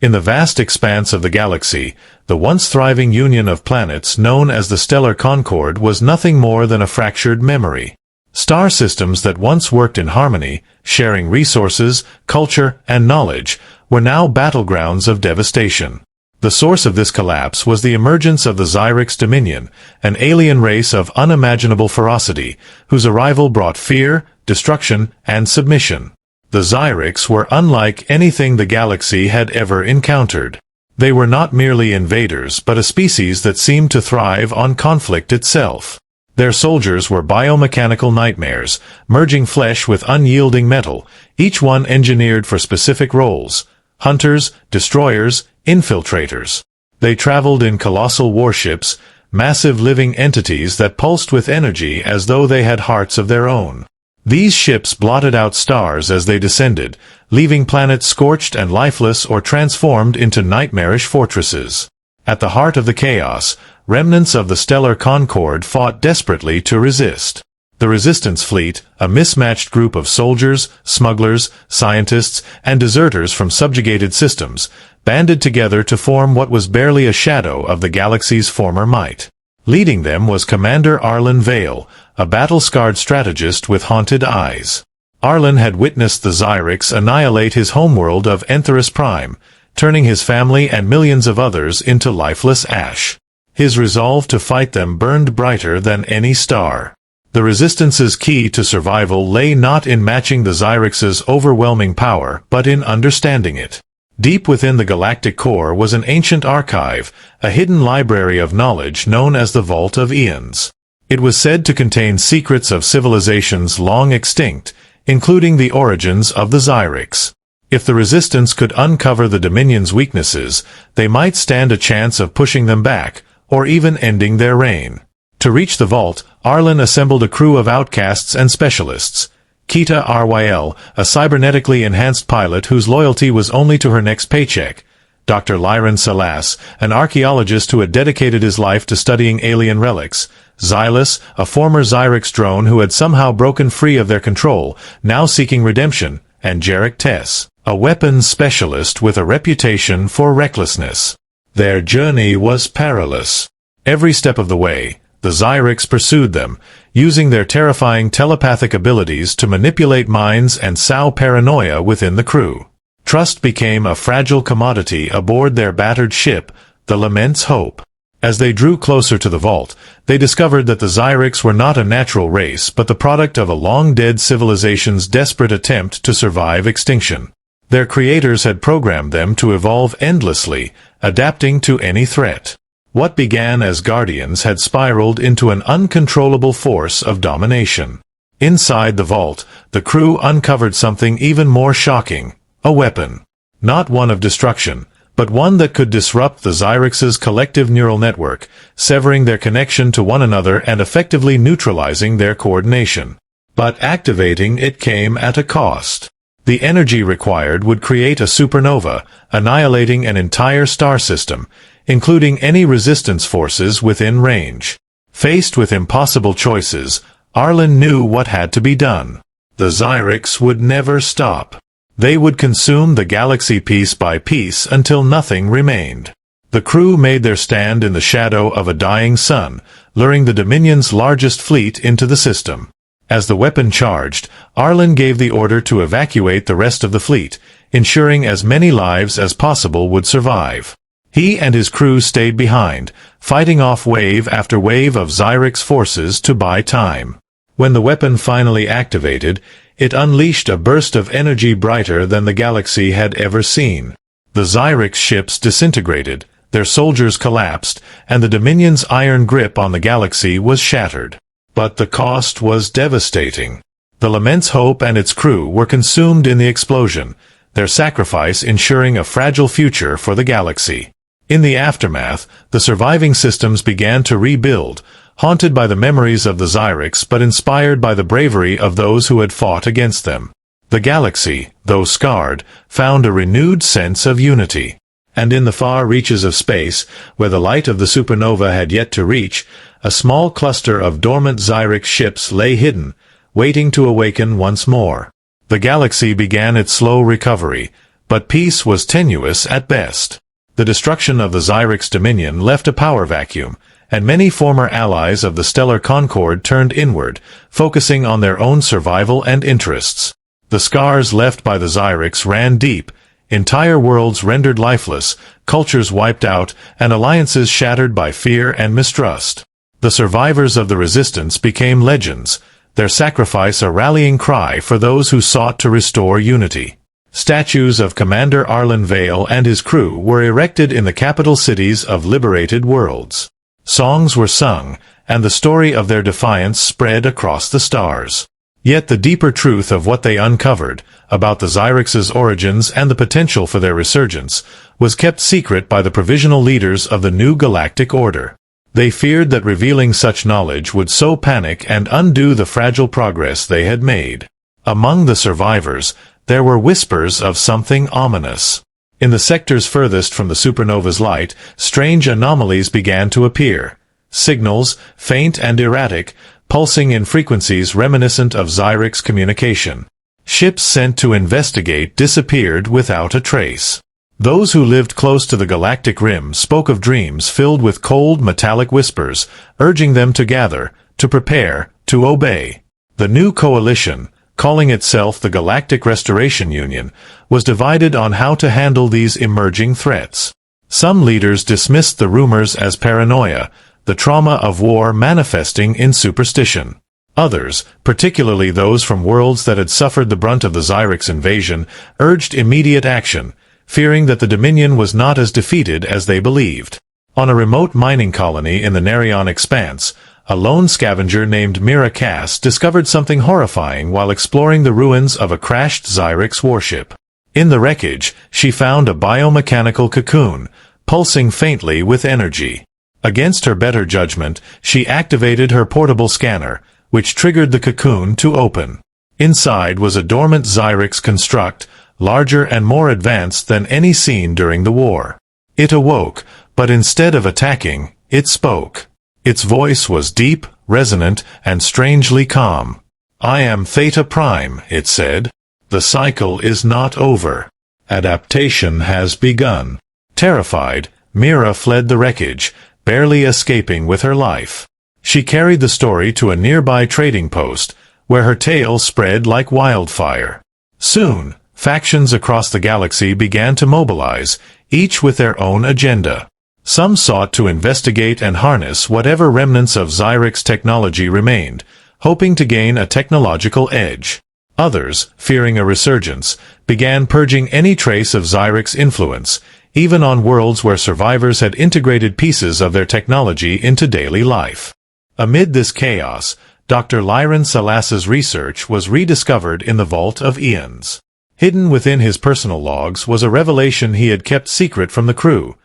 In the vast expanse of the galaxy, the once thriving union of planets known as the stellar concord was nothing more than a fractured memory. Star systems that once worked in harmony, sharing resources, culture, and knowledge, were now battlegrounds of devastation. The source of this collapse was the emergence of the Xyrix Dominion, an alien race of unimaginable ferocity, whose arrival brought fear, destruction, and submission. The Xyrix were unlike anything the galaxy had ever encountered. They were not merely invaders but a species that seemed to thrive on conflict itself. Their soldiers were biomechanical nightmares, merging flesh with unyielding metal, each one engineered for specific roles: hunters, destroyers, infiltrators. They traveled in colossal warships, massive living entities that pulsed with energy as though they had hearts of their own. These ships blotted out stars as they descended, leaving planets scorched and lifeless or transformed into nightmarish fortresses. At the heart of the chaos, remnants of the stellar concord fought desperately to resist. The Resistance Fleet, a mismatched group of soldiers, smugglers, scientists, and deserters from subjugated systems, banded together to form what was barely a shadow of the galaxy's former might. Leading them was Commander Arlen Vale, a battle-scarred strategist with haunted eyes. Arlen had witnessed the Xyrix annihilate his homeworld of Entheris Prime, turning his family and millions of others into lifeless ash. His resolve to fight them burned brighter than any star. The Resistance's key to survival lay not in matching the Xyrix's overwhelming power, but in understanding it. Deep within the galactic core was an ancient archive, a hidden library of knowledge known as the Vault of Eons. It was said to contain secrets of civilizations long extinct, including the origins of the Xyrix. If the Resistance could uncover the Dominion's weaknesses, they might stand a chance of pushing them back, or even ending their reign. To reach the vault, Arlen assembled a crew of outcasts and specialists. Kita Ryl, a cybernetically enhanced pilot whose loyalty was only to her next paycheck. Dr. Lyran Salas, an archaeologist who had dedicated his life to studying alien relics. Xylus, a former Xyrix drone who had somehow broken free of their control, now seeking redemption. And Jarek Tess, a weapons specialist with a reputation for recklessness. Their journey was perilous. Every step of the way, the Xyrix pursued them, using their terrifying telepathic abilities to manipulate minds and sow paranoia within the crew. Trust became a fragile commodity aboard their battered ship, the Lament's Hope. As they drew closer to the vault, they discovered that the Xyrix were not a natural race but the product of a long-dead civilization's desperate attempt to survive extinction. Their creators had programmed them to evolve endlessly, adapting to any threat. What began as guardians had spiraled into an uncontrollable force of domination. Inside the vault, the crew uncovered something even more shocking: a weapon. Not one of destruction, but one that could disrupt the Xyrix's collective neural network, severing their connection to one another and effectively neutralizing their coordination. But activating it came at a cost. The energy required would create a supernova, annihilating an entire star system, including any resistance forces within range. Faced with impossible choices, Arlen knew what had to be done. The Xyrix would never stop. They would consume the galaxy piece by piece until nothing remained. The crew made their stand in the shadow of a dying sun, luring the Dominion's largest fleet into the system. As the weapon charged, Arlen gave the order to evacuate the rest of the fleet, ensuring as many lives as possible would survive. He and his crew stayed behind, fighting off wave after wave of Xyrix forces to buy time. When the weapon finally activated, it unleashed a burst of energy brighter than the galaxy had ever seen. The Xyrix ships disintegrated, their soldiers collapsed, and the Dominion's iron grip on the galaxy was shattered. But the cost was devastating. The Lament's Hope and its crew were consumed in the explosion, their sacrifice ensuring a fragile future for the galaxy. In the aftermath, the surviving systems began to rebuild, haunted by the memories of the Xyrix but inspired by the bravery of those who had fought against them. The galaxy, though scarred, found a renewed sense of unity. And in the far reaches of space, where the light of the supernova had yet to reach, a small cluster of dormant Xyrix ships lay hidden, waiting to awaken once more. The galaxy began its slow recovery, but peace was tenuous at best. The destruction of the Xyrix dominion left a power vacuum, and many former allies of the stellar concord turned inward, focusing on their own survival and interests. The scars left by the Xyrix ran deep, entire worlds rendered lifeless, cultures wiped out, and alliances shattered by fear and mistrust. The survivors of the resistance became legends, their sacrifice a rallying cry for those who sought to restore unity. Statues of Commander Arlen Vale and his crew were erected in the capital cities of liberated worlds. Songs were sung, and the story of their defiance spread across the stars. Yet the deeper truth of what they uncovered, about the Xyrix's origins and the potential for their resurgence, was kept secret by the provisional leaders of the new galactic order. They feared that revealing such knowledge would sow panic and undo the fragile progress they had made. Among the survivors, there were whispers of something ominous. In the sectors furthest from the supernova's light, strange anomalies began to appear. Signals, faint and erratic, pulsing in frequencies reminiscent of Xyrix communication. Ships sent to investigate disappeared without a trace. Those who lived close to the galactic rim spoke of dreams filled with cold metallic whispers, urging them to gather, to prepare, to obey. The new coalition, calling itself the Galactic Restoration Union, was divided on how to handle these emerging threats. Some leaders dismissed the rumors as paranoia, the trauma of war manifesting in superstition. Others, particularly those from worlds that had suffered the brunt of the Xyrix invasion, urged immediate action, fearing that the Dominion was not as defeated as they believed. On a remote mining colony in the Nerion Expanse, a lone scavenger named Mira Cass discovered something horrifying while exploring the ruins of a crashed Xyrix warship. In the wreckage, she found a biomechanical cocoon, pulsing faintly with energy. Against her better judgment, she activated her portable scanner, which triggered the cocoon to open. Inside was a dormant Xyrix construct, larger and more advanced than any seen during the war. It awoke, but instead of attacking, it spoke. Its voice was deep, resonant, and strangely calm. "I am Theta Prime," it said. "The cycle is not over. Adaptation has begun." Terrified, Mira fled the wreckage, barely escaping with her life. She carried the story to a nearby trading post, where her tale spread like wildfire. Soon, factions across the galaxy began to mobilize, each with their own agenda. Some sought to investigate and harness whatever remnants of Xyrix technology remained, hoping to gain a technological edge. Others, fearing a resurgence, began purging any trace of Xyrix influence, even on worlds where survivors had integrated pieces of their technology into daily life. Amid this chaos, Dr. Lyron Salas's research was rediscovered in the Vault of Eons. Hidden within his personal logs was a revelation he had kept secret from the crew.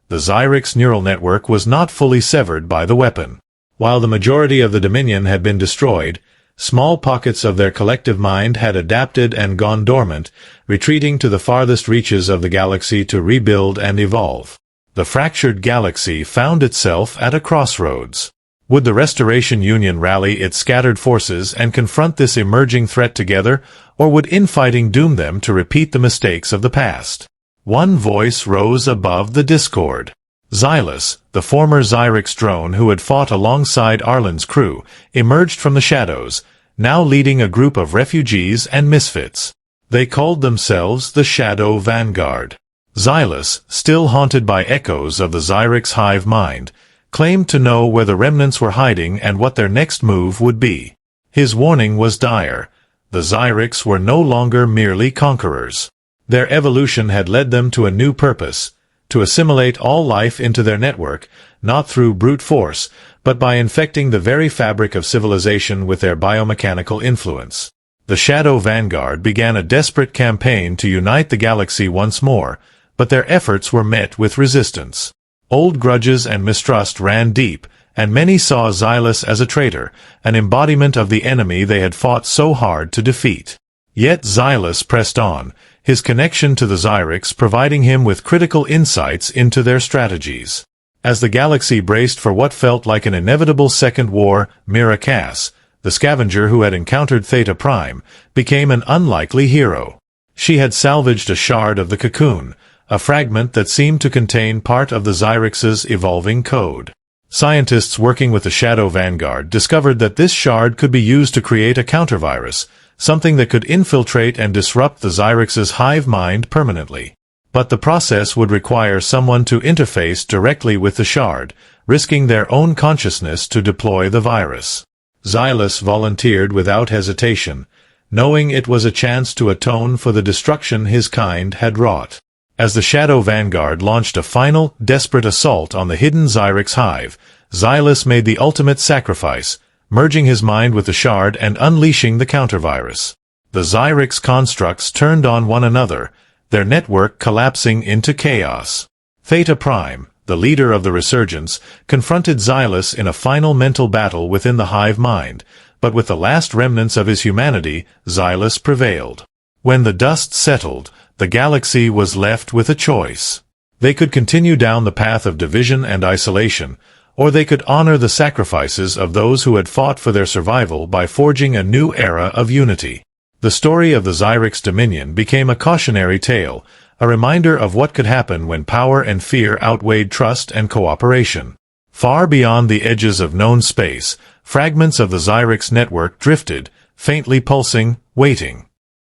The Xyrix neural network was not fully severed by the weapon. While the majority of the Dominion had been destroyed, small pockets of their collective mind had adapted and gone dormant, retreating to the farthest reaches of the galaxy to rebuild and evolve. The fractured galaxy found itself at a crossroads. Would the Restoration Union rally its scattered forces and confront this emerging threat together, or would infighting doom them to repeat the mistakes of the past? One voice rose above the discord. Xylus, the former Xyrix drone who had fought alongside Arlen's crew, emerged from the shadows, now leading a group of refugees and misfits. They called themselves the Shadow Vanguard. Xylus, still haunted by echoes of the Xyrix hive mind, claimed to know where the remnants were hiding and what their next move would be. His warning was dire. The Xyrix were no longer merely conquerors. Their evolution had led them to a new purpose, to assimilate all life into their network, not through brute force, but by infecting the very fabric of civilization with their biomechanical influence. The Shadow Vanguard began a desperate campaign to unite the galaxy once more, but their efforts were met with resistance. Old grudges and mistrust ran deep, and many saw Xylus as a traitor, an embodiment of the enemy they had fought so hard to defeat. Yet Xylus pressed on, his connection to the Xyrix providing him with critical insights into their strategies. As the galaxy braced for what felt like an inevitable second war, Mira Cass, the scavenger who had encountered Theta Prime, became an unlikely hero. She had salvaged a shard of the cocoon, a fragment that seemed to contain part of the Xyrix's evolving code. Scientists working with the Shadow Vanguard discovered that this shard could be used to create a countervirus, something that could infiltrate and disrupt the Xyrix's hive mind permanently. But the process would require someone to interface directly with the shard, risking their own consciousness to deploy the virus. Xylus volunteered without hesitation, knowing it was a chance to atone for the destruction his kind had wrought. As the Shadow Vanguard launched a final, desperate assault on the hidden Xyrix hive, Xylus made the ultimate sacrifice, merging his mind with the shard and unleashing the countervirus. The Xyrix constructs turned on one another, their network collapsing into chaos. Theta Prime, the leader of the resurgence, confronted Xylus in a final mental battle within the hive mind, but with the last remnants of his humanity, Xylus prevailed. When the dust settled, the galaxy was left with a choice. They could continue down the path of division and isolation, or they could honor the sacrifices of those who had fought for their survival by forging a new era of unity. The story of the Xyrix Dominion became a cautionary tale, a reminder of what could happen when power and fear outweighed trust and cooperation. Far beyond the edges of known space, fragments of the Xyrix network drifted, faintly pulsing, waiting.